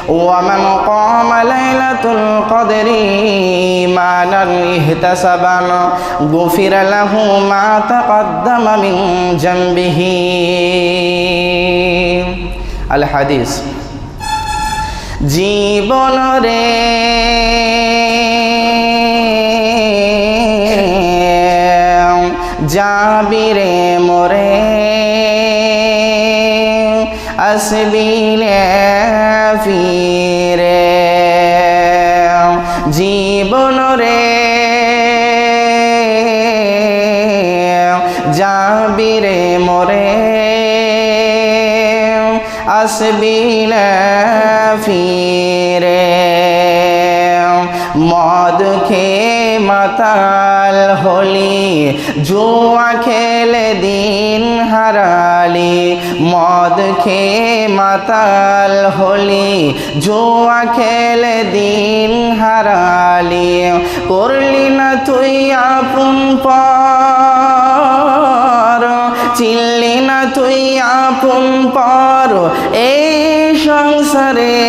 ومن قام ليلة القدر إيمانا احتسبا غفر له ما تقدم من ذنبه الحديث জীবন রে যাবি রে মোরে আসবি নে ফিরে জীবন রে যাবি রে মোরে আসবি নে ফিরে মদ খেয়ে মাতাল হলি জুয়া খেলে দিন হারালি মদ খেয়ে মাতাল হলি জুয়া খেলে দিন হারালি করলি না তুই আপন পর চিনলি না তুই আপন পর এই সংসারে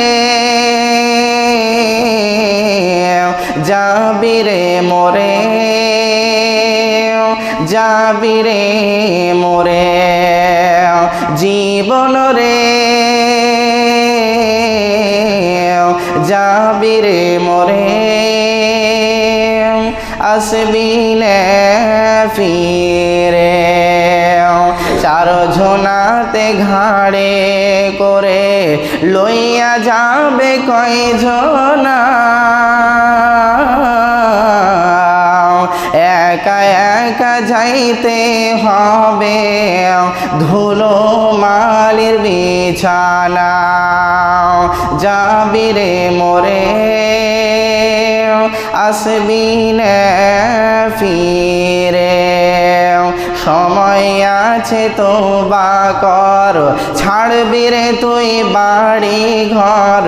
যাবি রে মোরে যাবি রে মোরে জীবন রে যাবি রে মোরে আসবি নে ফিরে চার ঝোনাতে ঘাড়ে করে লইয়া যাবে কয়জনা একা একা যাইতে হবে ধুলো মালির বিছানা যাবি রে মোরে আসবি নে ফিরে সময় আছে তওবা কর ছাড়বি রে তুই বাড়ি ঘর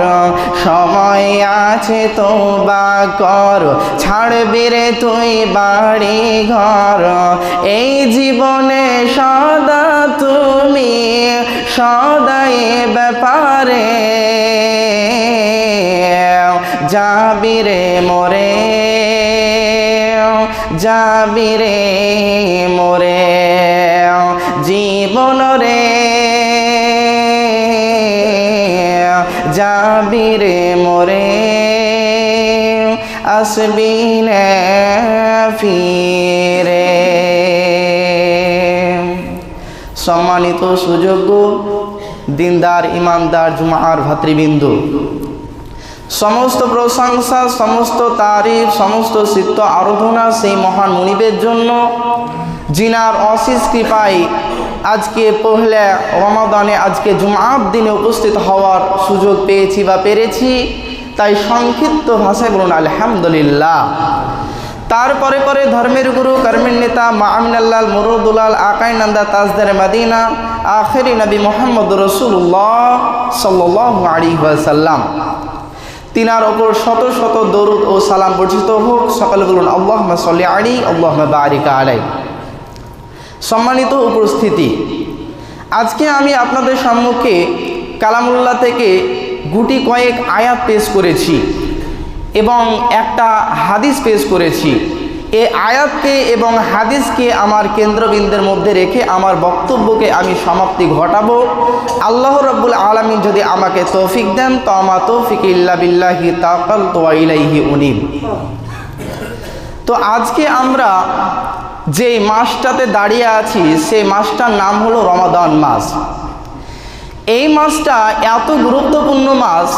সময় আছে তওবা কর ছাড়বি রে তুই বাড়ি ঘর এই জীবনে সদা তুমি সদাই ব্যাপারে যাবি রে মোরে যাবি রে মোরে জীবন রে যাবি রে মোরে আসবি নে ফিরে সম্মানিত সুযোগ্য দিনদার ইমানদার জুমার ভাতৃবৃন্দ সমস্ত প্রশংসা সমস্ত তারিফ সমস্ত চিত্ত আরাধনা সেই মহান মুনিবের জন্য জিনার অশেষ কৃপায় আজকে পহেলা রমাদানে আজকে জুমার দিনে উপস্থিত হওয়ার সুযোগ পেয়েছি বা পেরেছি তাই সংক্ষিপ্ত ভাষায় বলুন আলহামদুলিল্লাহ। তারপরে পরে ধর্মের গুরু কর্মের নেতা মা আমিনাল্লাহ মুরুদুলাল আকাইনন্দা তাজদার মদিনা আখেরি নবী মোহাম্মদ রাসূলুল্লাহ সাল্লাল্লাহু আলাইহি ওয়াসাল্লাম তিনার ওপর শত শত দরুদ ও সালাম বর্ষিত হোক। সকলে বলুন আল্লাহুম্মা সাল্লি আলাইহি আল্লাহুম্মা বারিক আলাইহি। সম্মানিত উপস্থিতি, আজকে আমি আপনাদের সম্মুখে কালামুল্লাহ থেকে গুটি কয়েক আয়াত পেশ করেছি এবং একটা হাদিস পেশ করেছি। এই আয়াতকে এবং হাদিসকে আমার কেন্দ্রবিন্দুর মধ্যে রেখে আমার বক্তব্যকে আমি সমাপ্তি ঘটাবো। আল্লাহ রাব্বুল আলামিন যদি আমাকে তৌফিক দেন তো আমা তৌফিক ইল্লা বিল্লাহি তাওয়াক্কালতু ওয়া ইলাইহি উনীব। তো আজকে আমরা যে মাসটাতে দাঁড়িয়ে আছি সেই মাসটার নাম হলো রমাদান মাস। এই মাসটা এত গুরুত্বপূর্ণ মাস,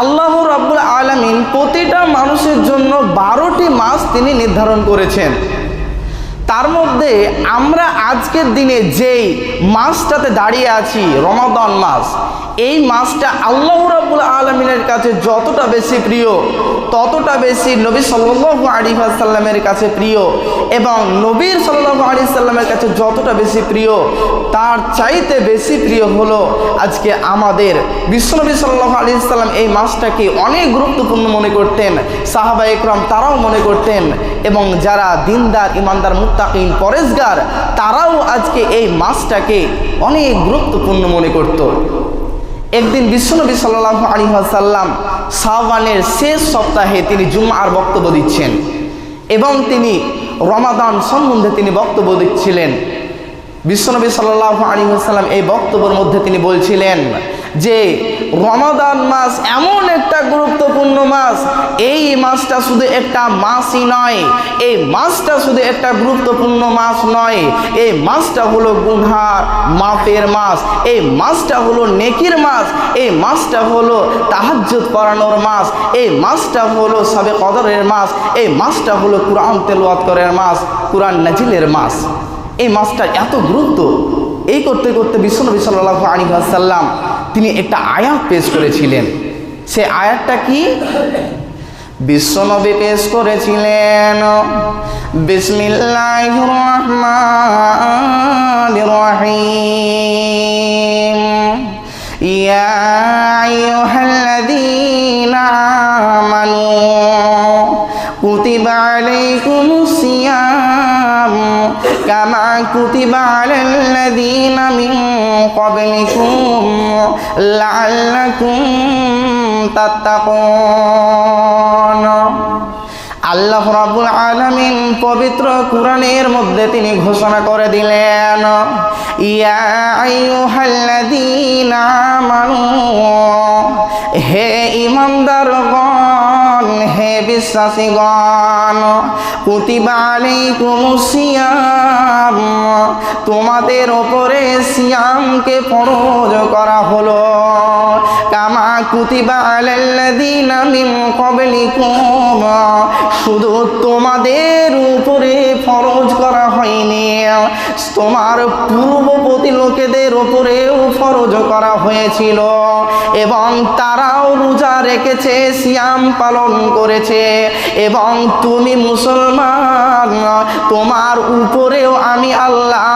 আল্লাহ রাব্বুল আলামিন প্রতিটা মানুষের জন্য 12টি মাস তিনি নির্ধারণ করেছেন। তার মধ্যে আমরা আজকের দিনে যেই মাসটাতে দাঁড়িয়ে আছি রমাদান মাস, এই মাসটা আল্লাহ রাব্বুল আলামিনের কাছে যতটা বেশি প্রিয় ততটা বেশি নবী সাল্লাল্লাহু আলাইহি ওয়াসাল্লামের কাছে প্রিয়, এবং নবীর সাল্লাল্লাহু আলাইহি ওয়াসাল্লামের কাছে যতটা বেশি প্রিয় তার চাইতে বেশি প্রিয় হলো আজকে আমাদের বিশ্বনবী সাল্লাল্লাহু আলাইহি ওয়াসাল্লাম এই মাসটাকে অনেক গুরুত্বপূর্ণ মনে করতেন, সাহাবা একরাম তারাও মনে করতেন, এবং যারা দিনদার ইমানদার মুত্তাকিন পরেজগার তারাও আজকে এই মাসটাকে অনেক গুরুত্বপূর্ণ মনে করত। একদিন বিশ্বনবী সাল্লাল্লাহু আলাইহি ওয়াসাল্লাম শাওয়ালের শেষ সপ্তাহে তিনি জুমআর বক্তব্য দিচ্ছেন এবং তিনি রমাদান সম্বন্ধে তিনি বক্তব্য দিচ্ছিলেন। বিশ্বনবী সাল্লাল্লাহু আলাইহি ওয়াসাল্লাম এই বক্তব্যের মধ্যে তিনি বলছিলেন যে রমাদান মাস এমন একটা গুরুত্বপূর্ণ মাস, এই মাসটা শুধু একটা মাসই নয়, এই মাসটা শুধু একটা গুরুত্বপূর্ণ মাস নয়, এই মাসটা হলো গুনাহ মাফের মাস, এই মাসটা হলো নেকির মাস, এই মাসটা হলো তাহাজ্জুদ পড়ানোর মাস, এই মাসটা হলো শবে কদরের মাস, এই মাসটা হলো কুরআন তেলাওয়াত করার মাস, কুরআন নাজিলের মাস। এই মাসটা এত গুরুত্ব। এই করতে করতে বিশ্বনবী সাল্লাল্লাহু আলাইহি ওয়াসাল্লাম তিনি একটা আয়াত পেশ করেছিলেন। সে আয়াতটা কি? বিশ্বনবী পেশ করেছিলেন বিসমিল্লাহির রহমানির রহিম, ইয়া আইয়ুহাল্লাযীনা আমানু কুতিবা আলাইকুমুস সিয়াম কামা কুতিবা আলাল্লাযীনা মিন ক্বাবলিকুম লাআল্লাকুম তাত্তাকুন। আল্লাহ রাব্বুল আলামিন পবিত্র কুরআনের মধ্যে তিনি ঘোষণা করে দিলেন, ইয়া আইয়ুহাল্লাযীনা আমানু, হে ঈমানদারগণ, হে বিশ্বাসীগণ, কুতিবা আলাইকুমুস সিয়াম, তোমাদের উপরে সিয়ামকে ফরজ করা হলো, কামা কুতিবা আলাল্লাযীনা মিন ক্বাবলিকুম, শুধু তোমাদের উপরে ফরজ করা হয়নি, তোমার পূর্ববর্তী লোকেদের উপরেও ফরজ করা হয়েছিল এবং তারাও রোজা রেখেছে, সিয়াম পালন করেছে। এবং তুমি মুসলমান, তোমার উপরেও আমি আল্লাহ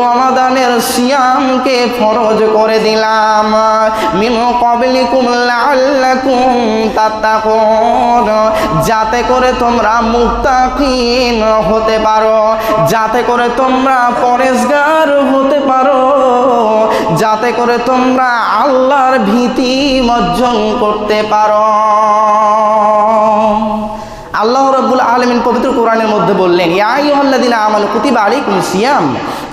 রমাদানের সিয়ামকে ফরজ করে দিলাম, মিন ক্বাবলিকুম লাআল্লাকুম তাত্তাকুন, যাতে করে তোমরা মুত্তাকিন হতে পারো, যাতে করে তোমরা পরেজগার হতে পারো, যাতে করে তোমরা আল্লাহর ভীতি অর্জন করতে পারো। আল্লাহ রাব্বুল আলামিন পবিত্র কোরআনের মধ্যে বললেন, ইয়া আইয়ুহাল্লাযীনা আমানু কুতিবা আলাইকুমুস সিয়াম,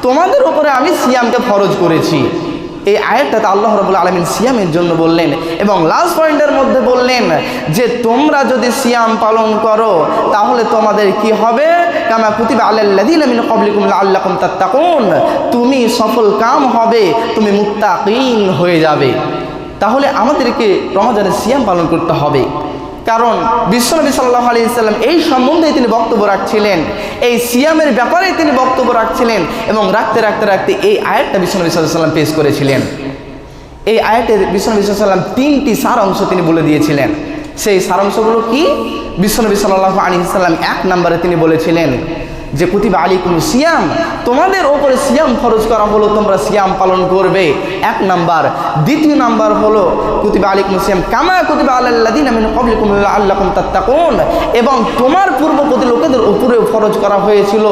তোমাদের উপরে আমি সিয়ামকে ফরজ করেছি। এই আয়াতটাতে আল্লাহ রাব্বুল আলামিন সিয়ামের জন্য বললেন এবং লাস্ট পয়েন্টের মধ্যে বললেন যে তোমরা যদি সিয়াম পালন করো তাহলে তোমাদের কি হবে, কামা কুতিবা আলাল্লাযীনা মিন ক্বাবলিকুম লাআল্লাকুম তাত্তাকুন, তুমি সফল কাম হবে, তুমি মুত্তাকিন হয়ে যাবে। তাহলে আমাদেরকে রমজানের সিয়াম পালন করতে হবে, কারণ বিশ্বনবী সাল্লাল্লাহু আলাইহি ওয়াসাল্লাম এই সম্বন্ধে তিনি বক্তব্য রাখছিলেন, এই সিয়ামের ব্যাপারে তিনি বক্তব্য রাখছিলেন এবং রাখতে রাখতে রাখতে এই আয়াতটা বিশ্বনবী সাল্লাল্লাহু আলাইহি ওয়াসাল্লাম পেশ করেছিলেন। এই আয়াতের বিশ্বনবী সাল্লাল্লাহু আলাইহি ওয়াসাল্লাম তিনটি সার অংশ তিনি বলে দিয়েছিলেন। সেই সারাংশগুলো কি? বিশ্বনবী সাল্লাল্লাহু আলাইহি ওয়াসাল্লাম এক নম্বরে তিনি বলেছিলেন যে কুতিবা আলাইকুমুস সিয়াম, তোমাদের উপরে সিয়াম ফরজ করা হলো, তোমরা সিয়াম পালন করবে, এক নাম্বার। দ্বিতীয় নাম্বার হলো কুতিবা আলাইকুমুস সিয়াম কামা কুতিবা আলাল্লাযীনা মিন ক্বাবলিকুম লাআল্লাকুম তাত্তাকুন, এবং তোমার পূর্ববর্তী লোকেদের উপরেও ফরজ করা হয়েছিল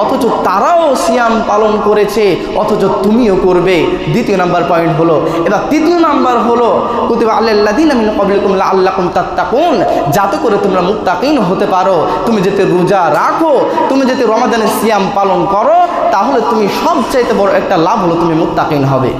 অথচ তারাও সিয়াম পালন করেছে, অথচ তুমিও করবে। দ্বিতীয় নাম্বার পয়েন্ট হলো। এবার তৃতীয় নাম্বার হলো কুতিবা আলাল্লাযীনা মিন ক্বাবলিকুম লাআল্লাকুম তাত্তাকুন, যাতে করে তোমরা মুত্তাকিন হতে পারো। তুমি যাতে রোজা রাখো, তুমি যাতে রমাদানের সিয়াম পালন করো, তাহলে তুমি সবচাইতে বড় একটা লাভ হলো তুমি মুত্তাকিন হবে।